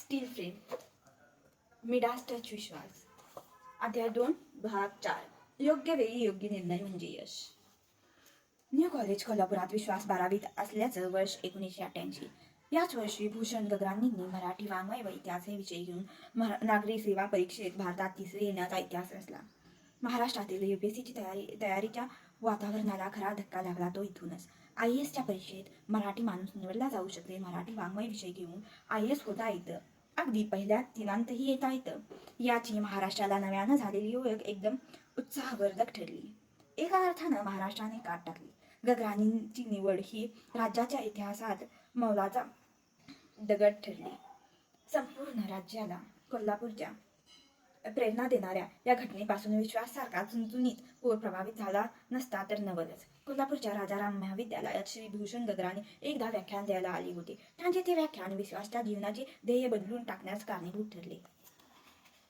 Steel frame, Midas touch विश्वास. अध्याय 2 भाग 4. योग्य वेळी योग्य निर्णय म्हणजे यश. न्यू कॉलेज कोल्हापुरात विश्वास 12वीत असल्याचं वर्ष 1988. याच वर्षी भूषण गगरांनींनी मराठी वाङ्मय व इतिहास हे विषय घेऊन नागरी सेवा परीक्षेत भारतात तिसरे येण्याचा इतिहास रचला. महाराष्ट्रातील UPSCची तयारीच्या वातावरणाला खरा धक्का लागला तो इथूनच. IASच्या परीक्षेत मराठी माणूस निवडला जाऊ शकते. मराठी वाङ्मय विषय घेऊन IAS होता येतं. अगदी पहिल्या दिनांतही येता येतं. याची महाराष्ट्राला नव्यानं झालेली ओळख एकदम उत्साहवर्धक ठरली. एका अर्थानं महाराष्ट्राने काट टाकली. गगरांनींची निवड ही राज्याच्या इतिहासात मौलाचा दगड ठरली. संपूर्ण राज्याला कोल्हापूरच्या प्रेरणा देणाऱ्या या घटनेपासून विश्वासासारखा चुणचुणीत पोर प्रभावित झाला नसता तर नवलच. कोल्हापूरच्या राजाराम महाविद्यालयात श्री भूषण गगराणी एकदा व्याख्यान द्यायला आले होते. त्यांचे ते व्याख्यान विश्वासच्या जीवनाचे ध्येय बदलून टाकण्यास कारणीभूत ठरले.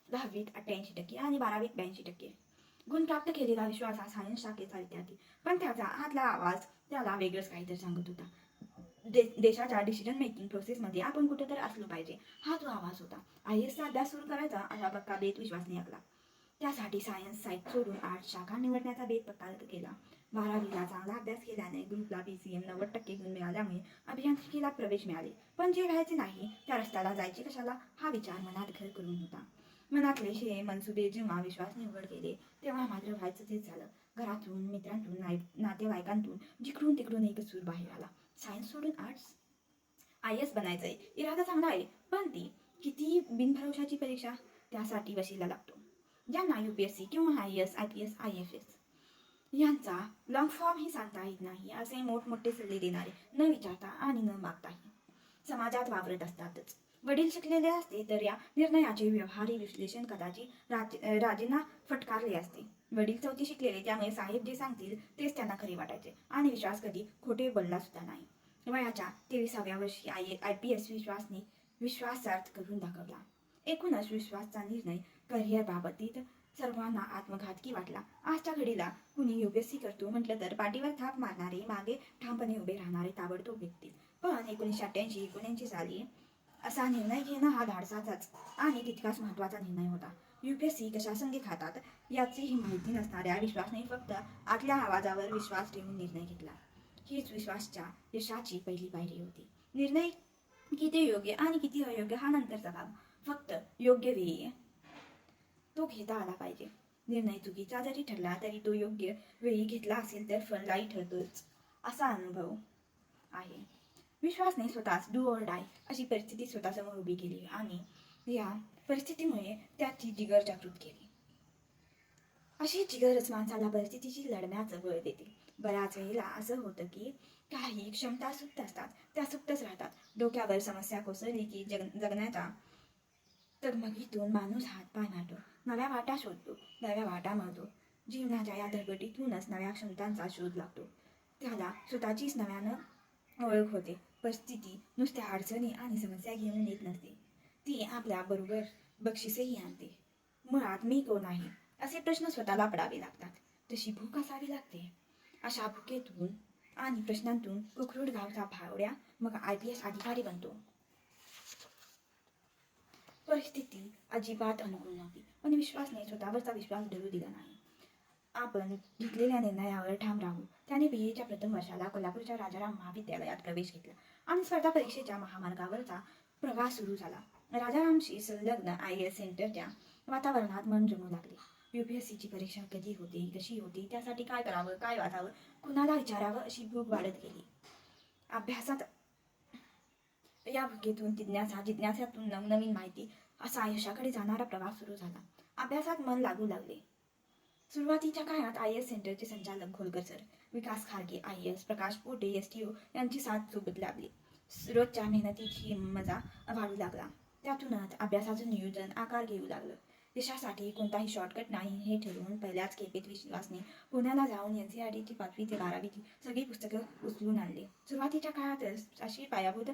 10वीत 88% आणि 12वीत 82% गुण प्राप्त केलेला विश्वास हा सायन्स शाखेचा विद्यार्थी, पण त्याचा आतला आवाज त्याला वेगळंच काहीतरी सांगत होता. देशाच्या डिसिजन मेकिंग प्रोसेसमध्ये आपण कुठे तर असलो पाहिजे, हा तो आवाज होता. IASचा अभ्यास सुरू करायचा असा पक्का बेत विश्वासने आखला. त्यासाठी सायन्स साईट सोडून आर्ट्स शाखा निवडण्याचा बेत पक्का केला. 12वीला चांगला अभ्यास केल्याने ग्रुपला PCM 90% गुण मिळाल्यामुळे अभियांत्रिकीला प्रवेश मिळाले. पण जे व्हायचे नाही त्या रस्त्याला जायचे कशाला हा विचार मनात घर करून होता. मनातले मनसुबे जेव्हा विश्वासने उघड केले तेव्हा मात्र व्हायचं तेच झालं. घरातून, मित्रांतून, नातेवाईकांतून जिकडून तिकडून एकच सूर बाहेर आला, सायन्स सोडून आर्ट्स. IAS बनायचंय, इरादा चांगला आहे, पण ती किती बिनभरवशाची परीक्षा. त्यासाठी वशिला लागतो. ज्यांना UPSC किंवा IAS, IPS, IFS यांचा लॉंग फॉर्म ही सांगता येत नाही असे मोठमोठे सल्ले देणारे न विचारता आणि न मागताही समाजात वावरत असतातच. वडील शिकलेले असते तर या निर्णयाचे व्यवहारी विश्लेषण कदाचित राजेंना फटकारले असते. वडील 4थी शिकलेले, त्यामुळे साहेब जे सांगतील तेच त्यांना खरे वाटायचे आणि विश्वास कधी खोटे बोलला सुद्धा नाही. वयाच्या 23व्या वर्षी IPS विश्वासने विश्वासार्थ करून दाखवला. एकूणच विश्वासचा निर्णय करिअर बाबतीत सर्वांना आत्मघातकी वाटला. आजच्या घडीला कुणी UPSC करतो म्हटलं तर पाठीवर थाप मारणारे, मागे ठामपणे उभे राहणारे ताबडतोब भेटतील. पण 1988-19 साली असा निर्णय घेणं हा धाडसाचाच आणि तितकाच महत्त्वाचा निर्णय होता. UPSC कशा संधी खातात याचीही माहिती नसणाऱ्या विश्वासने फक्त आतल्या आवाजावर विश्वास ठेवून निर्णय घेतला. हीच विश्वासच्या यशाची पहिली पायरी होती. निर्णय किती योग्य आणि किती अयोग्य हा नंतरचा भाग. फक्त योग्य वेळी तो घेता आला पाहिजे. निर्णय चुकीचा जरी ठरला तरी तो योग्य वेळी घेतला असेल तर फलदायी ठरतोच, असा अनुभव आहे. विश्वासने स्वतःच डू ऑर डाय अशी परिस्थिती स्वतःसमोर उभी केली आणि या परिस्थितीमुळे त्याची जिगर जागृत केली. अशी जिगरच माणसाला परिस्थितीशी लढण्याचं बळ देते. बऱ्याच वेळेला असं होतं की काही क्षमता सुप्त असतात, त्या सुप्तच राहतात. डोक्यावर समस्या कोसळली की जगण्याच्या तगमगीतून माणूस हातपाय मारतो, नव्या वाटा शोधतो, नव्या वाटा मिळतो. जीवनाच्या या धडपडीतूनच नव्या क्षमतांचा शोध लागतो. त्याला स्वतःचीच नव्यानं ओळख होते. परिस्थिती नुसत्या अडचणी आणि समस्या घेऊन येत नसते, ती आपल्या बरोबर बक्षीसही आणते. मुळात मी कोण आहे असे प्रश्न स्वतःला पडावे लागतात. तशी भूक असावी लागते. अशा भुकेतून आणि प्रश्नांतून कुखरूड गावचा भावड्या मग IPS अधिकारी बनतो. परिस्थिती अजिबात अनुकूल नव्हती, पण विश्वासने स्वतःवरचा विश्वास डळू दिला नाही. आपण घेतलेल्या निर्णयावर ठाम राहू. त्याने BAच्या प्रथम वर्षाला कोल्हापूरच्या राजाराम महाविद्यालयात प्रवेश घेतला आणि स्पर्धा परीक्षेच्या महामार्गावरचा प्रवास सुरू झाला. राजारामशी संलग्न IAS सेंटरच्या वातावरणात मन रमू लागले. UPSCची परीक्षा कधी होती, कशी होती, त्यासाठी काय करावं, काय वाचावं, कुणाला विचारावं अशी भूक वाढत गेली. अभ्यासात या भुकेतून जिज्ञासातून नवनवीन माहिती असा यशाकडे जाणारा प्रवास सुरू झाला. अभ्यासात मन लागू लागले. सुरुवातीच्या काळात IAS सेंटरचे संचालक घोलकर सर, विकास खारगे IAS, प्रकाश पोटे STO यांची साथ सोबत लाभली. रोजच्या मेहनतीची मजा वाढू लागला. त्यातूनच अभ्यासाचं नियोजन आकार घेऊ लागलं. यशासाठी कोणताही शॉर्टकट नाही हे ठरवून पहिल्याच खेपेत विश्वासने पुण्याला जाऊन NCERTची 5वी ते 12वीची सगळी पुस्तकं उचलून आणली. सुरुवातीच्या काळातच अशी पायाभूत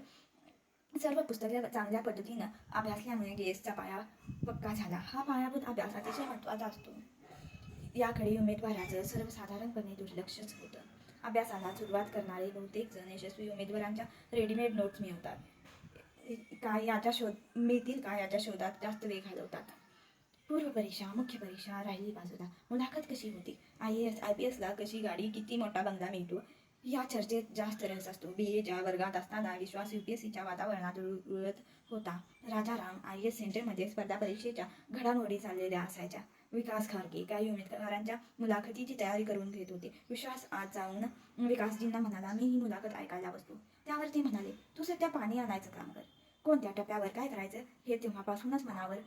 सर्व पुस्तके चांगल्या पद्धतीनं अभ्यासल्यामुळे GSचा पाया पक्का झाला. हा पायाभूत अभ्यास अतिशय महत्त्वाचा असतो. याकडे उमेदवाराचं सर्वसाधारणपणे दुर्लक्षच होतं. अभ्यासाला सुरुवात करणारे बहुतेक जण यशस्वी उमेदवारांच्या रेडीमेड नोट्स मिळवतात. काय याच्या मिळतील का याच्या शोधात जास्त वेळ घालवतात. पूर्व परीक्षा, मुख्य परीक्षा राहिली बाजूला, मुलाखत कशी होती, IAS IPSला कशी गाडी, किती मोठा बंगला मिळतो, या चर्चेत जास्त रस असतो. BAच्या वर्गात असताना विश्वास UPSCच्या वातावरणात रुळत होता. राजाराम IAS सेंटरमध्ये स्पर्धा परीक्षेच्या घडामोडी चाललेल्या असायच्या. विकास खारगे काही उमेदवारांच्या मुलाखतीची तयारी करून घेत होते. विश्वास आज जाऊन विकासजींना म्हणाला, मी ही मुलाखत ऐकायला बसतो. त्यावर ते म्हणाले, तू सध्या पाणी आणायचं काम कर. कोणत्या टप्प्यावर काय करायचं हे तेव्हापासूनच मनावर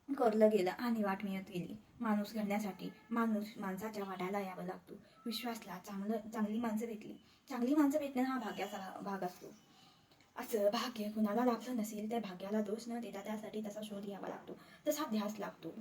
कोरलं गेलं आणि वाट मिळत गेली. माणूस घडण्यासाठी माणसाच्या वाट्याला यावं लागतो. विश्वासला चांगली माणसं भेटली. चांगली माणसं भेटणं हा भाग्याचा भाग असतो. असं भाग्य कुणाला लाभलं नसेल तर भाग्याला दोष न देता त्यासाठी तसा शोध घ्यावा लागतो, तसा ध्यास लागतो.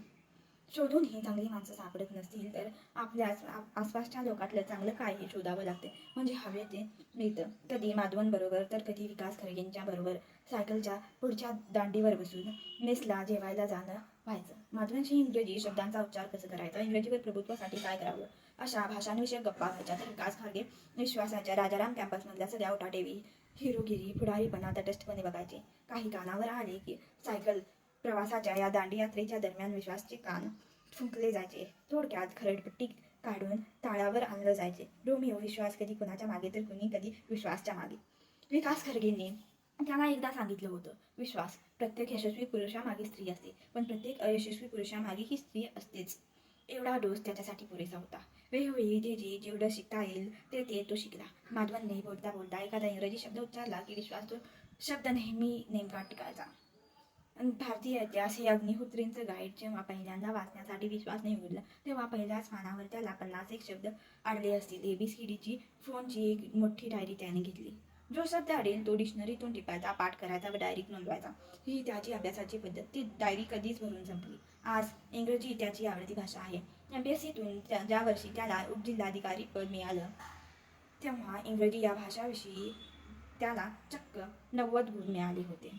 शोधूनही चांगली माणसं सापडत नसतील तर आपल्या आसपासच्या लोकातलं चांगलं काय हे शोधावं लागते. म्हणजे हवे ते मिळतं. कधी माधवन बरोबर तर कधी विकास खरगेंच्या बरोबर सायकलच्या पुढच्या दांडीवर बसून मेसला जेवायला जाणं व्हायचं. माधवनशी इंग्रजी शब्दांचा उच्चार कसं करायचा, इंग्रजीवर प्रभुत्वासाठी काय करावं, अशा भाषांविषयक गप्पा व्हायच्या. तर विकास खारगे विश्वासाच्या राजाराम कॅम्पसमधल्या सगळ्या उठाठेवी, हिरोगिरी, पुढारीपणा तटस्थपणे बघायचे. काही कानावर आले की सायकल प्रवासाच्या या दांडी यात्रेच्या दरम्यान विश्वासचे कान फुंकले जायचे. थोडक्यात खरडपट्टी काढून ताळावर आणलं जायचे. रोमिओ विश्वास कधी कुणाच्या मागे तर कुणी कधी विश्वासच्या मागे. विकास खरगेंनी त्याला एकदा सांगितलं होतं, विश्वास, प्रत्येक यशस्वी पुरुषामागे स्त्री असते, पण प्रत्येक अयशस्वी पुरुषामागे ही स्त्री असतेच. एवढा डोस त्याच्यासाठी पुरेसा होता. वेळोवेळी जे जेवढं शिकता येईल ते तो शिकला. माधवनने बोलता बोलता एखादा इंग्रजी शब्द उच्चारला की विश्वास तो शब्द नेहमी नेमका टिकायचा. भारतीय इतिहास हे अग्निहोत्रींचं गाईड जेव्हा पहिल्यांदा वाचण्यासाठी विश्वासने उघडलं तेव्हा पहिल्याच पानावर त्याला 50 शब्द आडले असतील. ABCDची फोनची एक मोठी डायरी त्याने घेतली. जो शब्द आडेल तो डिक्शनरीतून टिपायचा, पाठ करायचा व डायरीत नोंदवायचा. ही त्याची अभ्यासाची पद्धत. ती डायरी कधीच भरून संपली. आज इंग्रजी त्याची आवडती भाषा आहे. MPSCतून ज्या वर्षी त्याला उपजिल्हाधिकारी पद मिळालं तेव्हा इंग्रजी या भाषाविषयी त्याला चक्क 90 गुण मिळाले होते.